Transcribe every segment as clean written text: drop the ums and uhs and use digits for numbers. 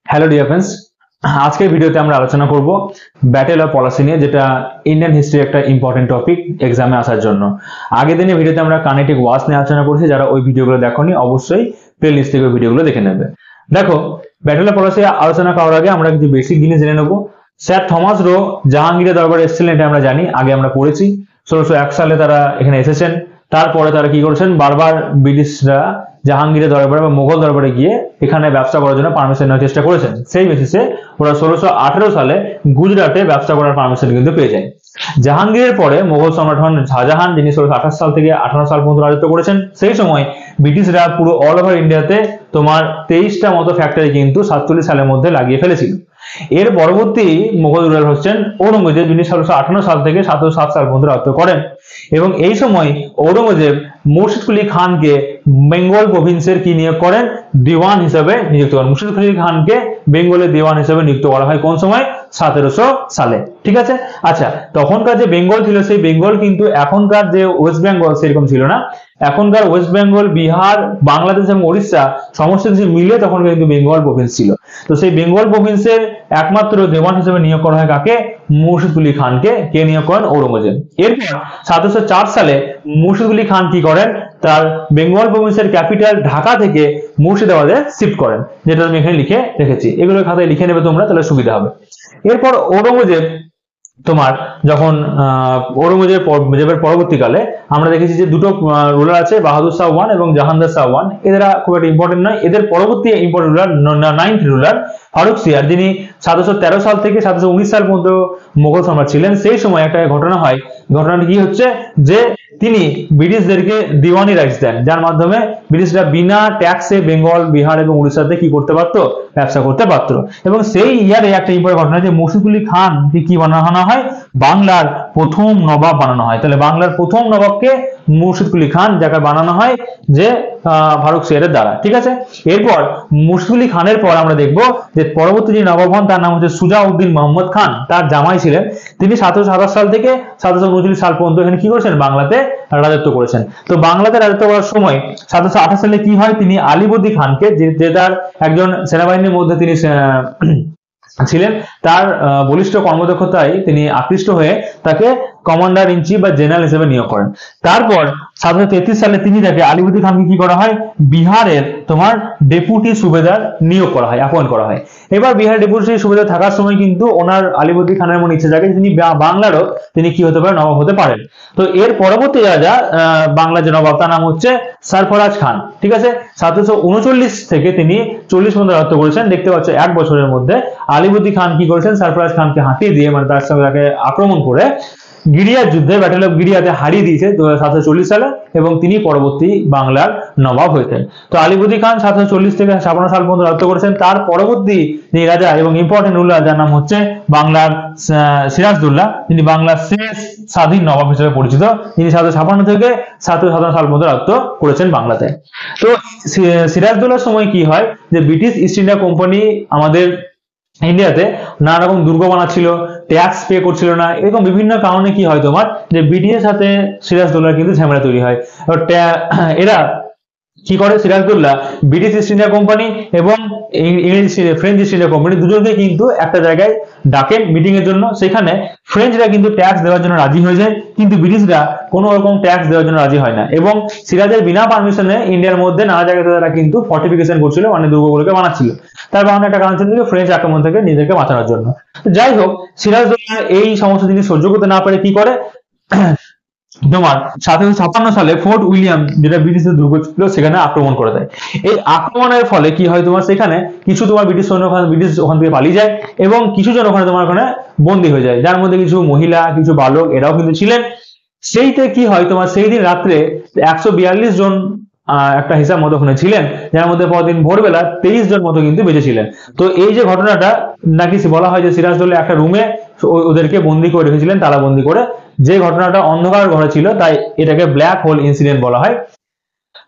Hello dear friends, আজকের ভিডিওতে আমরা আলোচনা করব ব্যাটেল অফ পলাশি নিয়ে, যেটা ইন্ডিয়ান হিস্ট্রি একটা ইম্পর্টেন্ট টপিক এক্সামে আসার জন্য। আগের দিনের ভিডিওতে আমরা কানেটিক ওয়ার্স নিয়ে আলোচনা করেছি। যারা ওই ভিডিওগুলো দেখোনি অবশ্যই প্লেলিস্ট থেকে ওই ভিডিওগুলো দেখে নেবে। দেখো, ব্যাটেল অফ পলাশি আলোচনা করার আগে আমরা কিছু বেসিক জিনিস জেনে নেব। স্যার থমাস রো জাহাঙ্গীরের দরবারে এসেছিলেন, এটা আমরা জানি, আগে আমরা পড়েছি। 1601 সালে তারা এখানে এসেছেন। তারপরে তারা কি করেছেন, বারবার ব্রিটিশরা জাহাঙ্গীরের দরবারে বা মোগল দরবারে গিয়ে এখানে ব্যবসা করার জন্য পারমিশন নেওয়ার চেষ্টা করেছেন। সেই বেসিসে ওরা 1618 সালে গুজরাটে ব্যবসা করার পারমিশন কিন্তু পেয়ে যায়। জাহাঙ্গীরের পরে মোগল সম্রাট হন শাহজাহান, যিনি 1628 সাল থেকে 18 সাল পর্যন্ত রাজত্ব করেছেন। সেই সময় ব্রিটিশরা পুরো অল ওভার ইন্ডিয়াতে তোমার 23টা মতো ফ্যাক্টরি কিন্তু 47 সালের মধ্যে লাগিয়ে ফেলেছিল। এর পরবর্তী মোগল রুলার হচ্ছেন ঔরঙ্গজেব, যিনি 1658 সাল থেকে 1707 সাল পর্যন্ত রাজত্ব করেন। এবং এই সময় ঔরঙ্গজেব মুর্শিদ কুলি খানকে বেঙ্গল প্রভিন্সের কি নিয়োগ করেন, দিওয়ান হিসেবে নিযুক্ত করেন। মুর্শিদ কুলি খানকে বেঙ্গলের দিওয়ান হিসেবে নিযুক্ত করা হয় কোন সময়? 1700 সালে। ঠিক আছে। আচ্ছা, তখনকার যে বেঙ্গল ছিল সেই বেঙ্গল কিন্তু এখনকার যে ওয়েস্ট বেঙ্গল সেরকম ছিল না। এখনকার ওয়েস্ট বেঙ্গল, বিহার, বাংলাদেশ এবং উড়িষ্যা সমস্ত কিছু মিলে তখন কিন্তু বেঙ্গল প্রভিন্স ছিল। তো সেই বেঙ্গল প্রভিন্সের একমাত্র দেওয়ান হিসেবে নিয়োগ করা হয় কাকে? মুর্শিদ কুলি খানকে। কে নিয়োগ করেন? ঔরঙ্গজেব। এরপর 1704 সালে মুর্শিদ কুলি খান কি করেন, তার বেঙ্গল প্রভিন্সের ক্যাপিটাল ঢাকা থেকে মুর্শিদাবাদে শিফট করেন, যেটা আমি এখানে লিখে রেখেছি। এগুলো খাতায় লিখে নেবে তোমরা, তাহলে সুবিধা হবে। এরপর ঔরঙ্গজেব তোমার যখন ঔরঙ্গজেবের পরবর্তীকালে আমরা দেখেছি যে দুটো রুলার আছে, বাহাদুর শাহ 1 এবং জাহাঙ্গীর শাহ 1। এরা খুব একটা ইম্পর্টেন্ট নয়। এদের পরবর্তী important ruler 9th ruler Farrukh Siyar, যিনি 1713 সাল থেকে 1719 সাল পর্যন্ত মোগল সম্রাট ছিলেন। সেই সময় একটা ঘটনা হয়। ঘটনাটি কি হচ্ছে যে তিনি ব্রিটিশদেরকে দিওয়ানি রাইটস দেন, যার মাধ্যমে ব্রিটিশরা বিনা ট্যাক্সে বেঙ্গল, বিহার এবং উড়িষ্যাতে কি করতে পারতো? ব্যবসা করতে পারতো। এবং সেই ইয়ারে একটা ইম্পর্টেন্ট ঘটনা যে মুর্শিদ কুলি খানকে কি বানানো হয়? বাংলার প্রথম নবাব বানানো হয়। তাহলে বাংলার প্রথম নবাবকে মুর্শিদ কুলি খান, যাকে বানানো হয় যে ফারুক সিয়ারের দ্বারা। ঠিক আছে। এরপর মুর্শিদ কুলি খানের পর আমরা দেখবো যে পরবর্তী যে নবাব হন তার নাম হচ্ছে সুজাউদ্দিন মোহাম্মদ খান। তার জামাই ছিলেন। তিনি 1727 সাল থেকে 1739 সাল পর্যন্ত এখানে কি করেছেন? বাংলাতে রাজত্ব করেছেন। তো বাংলাতে রাজত্ব করার সময় 1728 সালে কি হয়, তিনি আলীবর্দী খানকে, যে তার একজন সেনাবাহিনীর মধ্যে তিনি ছিলেন, তার বলিষ্ঠ কর্মদক্ষতায় তিনি আকৃষ্ট হয়ে তাকে কমান্ডার ইন চিফ বা জেনারেল হিসেবে নিয়োগ করেন। তারপর 1733 সালে তিনি তাকে আলীবর্দী খানকে কি করা হয়? বিহারের তোমার ডেপুটি সুবেদার নিয়োগ করা হয়, অ্যাপয়েন্ট করা হয়। এবার বিহারের ডেপুটি সুবেদার থাকার সময় কিন্তু ওনার আলীবর্দী খানের মনে ইচ্ছে থাকে তিনি বাংলারও তিনি কি হতে পারেন? নবাব হতে পারেন। তো এর পরবর্তী রাজা বাংলার যে নবাব তার নাম হচ্ছে সরফরাজ খান। ঠিক আছে। 1739 থেকে তিনি 40 পর্যন্ত রাজত্ব করেছেন। দেখতে পাচ্ছ 1 বছরের মধ্যে আলীবর্দী খান কি করেছেন? সরফরাজ খানকে হাঁটিয়ে দিয়ে, মানে তার সঙ্গে তাকে আক্রমণ করে গিরিয়ার যুদ্ধে, ব্যাটেল অফ গিরিয়াতে হারিয়ে দিয়েছে 1740 সালে, এবং তিনি পরবর্তী বাংলার নবাব হয়েছেন। তো আলীবর্দী খান 1740 থেকে 56 সাল পর্যন্ত রাজত্ব করেছেন। তার পরবর্তী যে রাজা এবং ইম্পর্টেন্ট রুলার, যার নাম হচ্ছে বাংলার সিরাজদৌল্লা, তিনি বাংলার শেষ স্বাধীন নবাব হিসেবে পরিচিত। তিনি 1756 থেকে 1757 সাল পর্যন্ত রাজত্ব করেছেন বাংলাতে। তো সিরাজদৌল্লার সময় কি হয় যে ব্রিটিশ ইস্ট ইন্ডিয়া কোম্পানি আমাদের ইন্ডিয়াতে নানা রকম দুর্গ বানাচ্ছিল, ট্যাক্স পে করছিল না। এরকম বিভিন্ন কারণে কি হয় তোমার, যে ব্রিটিশের সাথে সিরাজদৌল্লার কিন্তু ঝামেলা তৈরি হয়। এরা কি করে, Siraj-ud-Daulah British east India company এবং ইংরেজ ফ্রেঞ্চ ইস্ট ইন্ডিয়া কোম্পানি দুজনকে কিন্তু একটা জায়গায় ডাকেন মিটিং এর জন্য। সেখানে ফ্রেঞ্চরা কিন্তু ট্যাক্স দেওয়ার জন্য রাজি হয়ে যায়, কিন্তু ব্রিটিশরা কোনো রকম ট্যাক্স দেওয়ার জন্য রাজি হয় না। এবং সিরাজের বিনা পারমিশনে ইন্ডিয়ার মধ্যে নানা জায়গাতে তারা কিন্তু ফর্টিফিকেশন করছিল, মানে দুর্গগুলোকে বানাচ্ছিল। তার বানানো একটা কারণ ছিল ফ্রেঞ্চ আক্রমণ থেকে নিজেদেরকে বাঁচানোর জন্য। যাই হোক, সিরাজদৌল্লা এই সমস্ত জিনিস সহ্য করতে না পারে কি করে, তোমার 1756 সালে ফোর্ট উইলিয়াম, যেটা ব্রিটিশদের দুর্গ ছিল, সেখানে আক্রমণ করে দেয়। এই আক্রমণের ফলে কি হয় তোমার, সেখানে কিছু তোমার ব্রিটিশ ওখান থেকে পালিয়ে যায়, এবং কিছু জন ওখানে বন্দী হয়ে যায়, যার মধ্যে কিছু মহিলা, কিছু বালক, এরাও কিন্তু ছিলেন। সেইতে কি হয় তোমার, সেই দিন রাত্রে 142 জন একটা হিসাব মতো ওখানে ছিলেন, যার মধ্যে পরদিন ভোরবেলা 23 জন মতো কিন্তু বেঁচে ছিলেন। তো এই যে ঘটনাটা নাকি বলা হয় যে সিরাজদৌল্লা একটা রুমে ওদেরকে বন্দি করে রেখেছিলেন, তালাবন্দি করে। যে ঘটনাটা অন্ধকার ঘরে ছিল, তাই এটাকে ব্ল্যাক হোল ইনসিডেন্ট বলা হয়।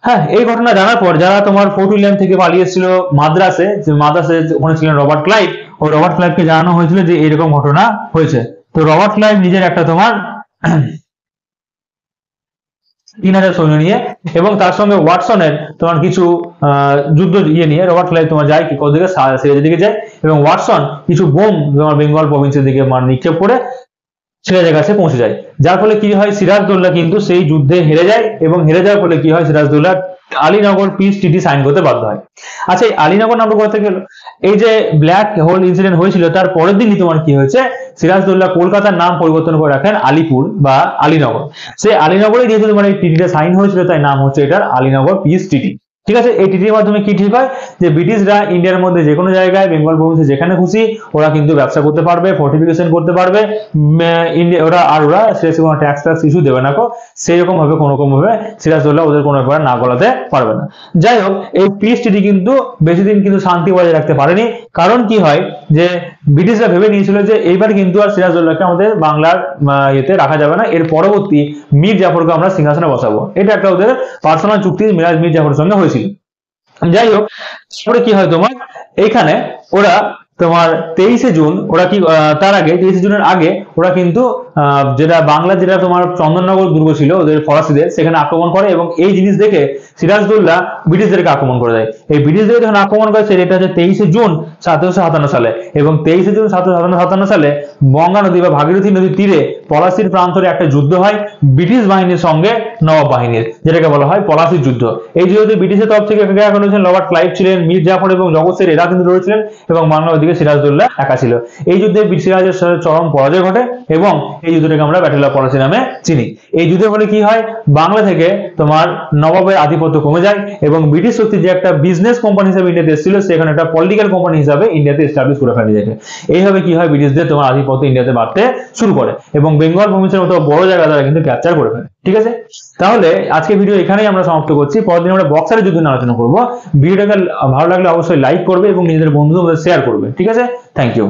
হ্যাঁ, এই ঘটনা জানার পর যারা তোমার ফোর্ট উইলিয়াম থেকে পালিয়ে এসেছিল মাদ্রাসে, ওখানে ছিলেন রবার্ট ক্লাইভ, ওই রবার্ট ক্লাইভকে জানানো হয়েছিল যে এরকম ঘটনা হয়েছে। তো রবার্ট ক্লাইভ নিজের একটা তোমার 3000 সৈন্য নিয়ে এবং তার সঙ্গে ওয়াটসনের তোমার কিছু যুদ্ধ নিয়ে রবার্ট ক্লাইভ তোমার যায় কি কোদিকে সিরাজের দিকে যায়, এবং ওয়াটসন কিছু বোম তোমার বেঙ্গল প্রভিন্সের দিকে নিক্ষেপ করে সিরাজের কাছে পৌঁছে যায়। যার ফলে কি হয়, সিরাজদৌল্লা কিন্তু সেই যুদ্ধে হেরে যায়, এবং হেরে যাওয়ার ফলে কি হয়, Sirajuddaula Alinagar peace treaty sign করতে বাধ্য হয়। আচ্ছা, এই আলীনগর নামটা কোথা থেকে এলো? এই যে ব্ল্যাক হোল ইনসিডেন্ট হয়েছিল তার পরের দিনই তোমার কি হয়েছে, সিরাজদৌল্লা কলকাতার নাম পরিবর্তন করে রাখেন আলীপুর বা আলীনগর। সেই আলীনগরে যেহেতু তোমার এই ট্রিটিটা সাইন হয়েছিল তাই নাম হচ্ছে এটার আলীনগর পিস ট্রিটি। ঠিক আছে, এই ট্রিটির মাধ্যমে কি ঠিক হয় যে ব্রিটিশরা ইন্ডিয়ার মধ্যে যে কোনো জায়গায় বেঙ্গল প্রভিন্সে যেখানে খুশি ওরা কিন্তু ব্যবসা করতে পারবে, ফর্টিফিকেশন করতে পারবে, ইন্ডিয়া ওরা সিরিয়াসলি কোনো ট্যাক্স ইস্যু দেবে না, সেই রকম ভাবে কোনো রকম ভাবে সিরাজদৌল্লা ওদের কোনো ব্যাপারে না গলাতে পারবে না। যাই হোক, এই পিস ট্রিটি কিন্তু বেশি দিন কিন্তু শান্তি বজায় রাখতে পারেনি। কারণ কি হয় যে ব্রিটিশরা ভেবে নিয়েছিল যে এইবার কিন্তু আর সিরাজদৌল্লাকে আমাদের বাংলার ইয়েতে রাখা যাবে না, এর পরবর্তী মীর জাফরকে আমরা সিংহাসনে বসাবো। এটা একটা ওদের পার্সোনাল চুক্তি মিরাজ মীর জাফরের সঙ্গে হয়েছিল। যাই হোক, তারপরে কি হয় তোমার এইখানে ওরা তোমার 23শে জুন ওরা কি তার আগে 23শে জুনের আগে ওরা কিন্তু যেটা বাংলা যেটা তোমার চন্দননগর দুর্গ ছিল ওদের ফরাসিদের, সেখানে আক্রমণ করে, এবং এই জিনিস দেখে সিরাজদৌল্লা ব্রিটিশদেরকে আক্রমণ করে দেয়। এই ব্রিটিশদের যখন আক্রমণ করে সেটা হচ্ছে 23শে জুন 1757 সালে, এবং 23শে জুন 1757 সালে গঙ্গা নদী বা ভাগীরথী নদীর তীরে পলাশির প্রান্তরে একটা যুদ্ধ হয় ব্রিটিশ বাহিনীর সঙ্গে নবাব বাহিনীর, যেটাকে বলা হয় পলাশির যুদ্ধ। এই যুদ্ধে ব্রিটিশের তরফ থেকে রবার্ট ক্লাইভ ছিলেন, মীর জাফর এবং জগৎ সের এরা কিন্তু লড়েছিলেন, এবং বাংলা ওদিকে সিরাজদৌল্লা একা ছিল। এই যুদ্ধে সিরাজের চরম পরাজয় ঘটে, এবং এই যুদ্ধটাকে আমরা ব্যাটেল অফ পলাশি নামে চিনি। এই যুদ্ধের ফলে কি হয়, বাংলা থেকে তোমার নবাবের আধিপত্য কমে যায়, এবং ব্রিটিশ শক্তি যে একটা বিজনেস কোম্পানি হিসেবে ইন্ডিয়াতে এসেছিল সেখানে একটা পলিটিক্যাল কোম্পানি হিসাবে ইন্ডিয়াতে এস্টাবলিশ করে ফেলে নিজেকে। এইভাবে কি হয়, ব্রিটিশদের তোমার আধিপত্য ইন্ডিয়াতে বাড়তে শুরু করে, এবং বেঙ্গল প্রভিন্সের মতো বড় জায়গা তারা কিন্তু ক্যাপচার করে ফেলে। ঠিক আছে, তাহলে আজকে ভিডিও এখানেই আমরা সমাপ্ত করছি। পরের দিন আমরা বক্সারের যুদ্ধ নিয়ে আলোচনা করবো। ভিডিওটাকে ভালো লাগলে অবশ্যই লাইক করবে এবং নিজেদের বন্ধুদের মধ্যে শেয়ার করবে। ঠিক আছে, থ্যাংক ইউ।